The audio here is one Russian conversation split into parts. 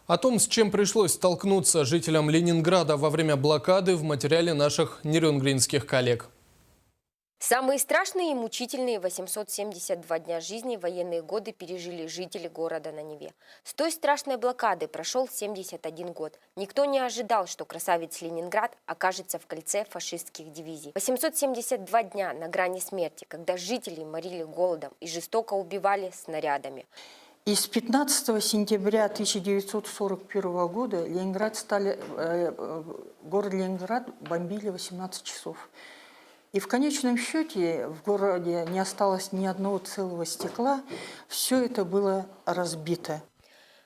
О том, с чем пришлось столкнуться жителям Ленинграда во время блокады, в материале наших нюрнбергских коллег. Самые страшные и мучительные 872 дня жизни в военные годы пережили жители города на Неве. С той страшной блокады прошел 71 год. Никто не ожидал, что красавец Ленинград окажется в кольце фашистских дивизий. 872 дня на грани смерти, когда жителей морили голодом и жестоко убивали снарядами. И с 15 сентября 1941 года город Ленинград бомбили 18 часов. И в конечном счете в городе не осталось ни одного целого стекла, все это было разбито.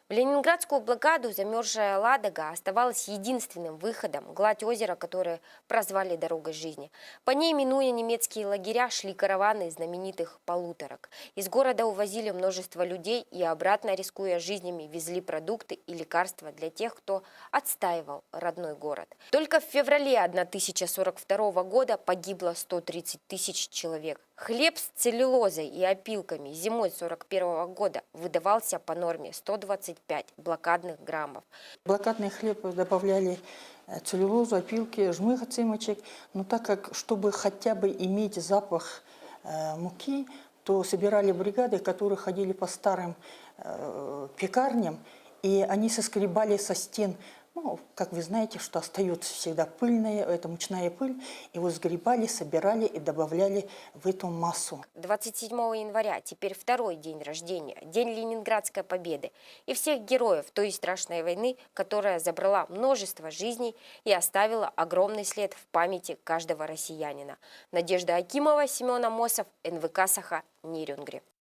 В ленинградскую блокаду замерзшая Ладога оставалась единственным выходом, гладь озера, которое прозвали «дорогой жизни». По ней, минуя немецкие лагеря, шли караваны знаменитых полуторок. Из города увозили множество людей и обратно, рискуя жизнями, везли продукты и лекарства для тех, кто отстаивал родной город. Только в феврале 1042 года погибло 130 тысяч человек. Хлеб с целлюлозой и опилками зимой 1941 года выдавался по норме 125 блокадных граммов. В блокадный хлеб добавляли целлюлозу, опилки, жмых цимочек. Но так как, чтобы хотя бы иметь запах муки, то собирали бригады, которые ходили по старым пекарням, и они соскребали со стен. Ну, как вы знаете, что остается всегда пыльная, это мучная пыль, его сгребали, собирали и добавляли в эту массу. 27 января, теперь второй день рождения, день Ленинградской победы и всех героев той страшной войны, которая забрала множество жизней и оставила огромный след в памяти каждого россиянина. Надежда Акимова, Семен Амосов, НВК «Саха», Нерюнгри.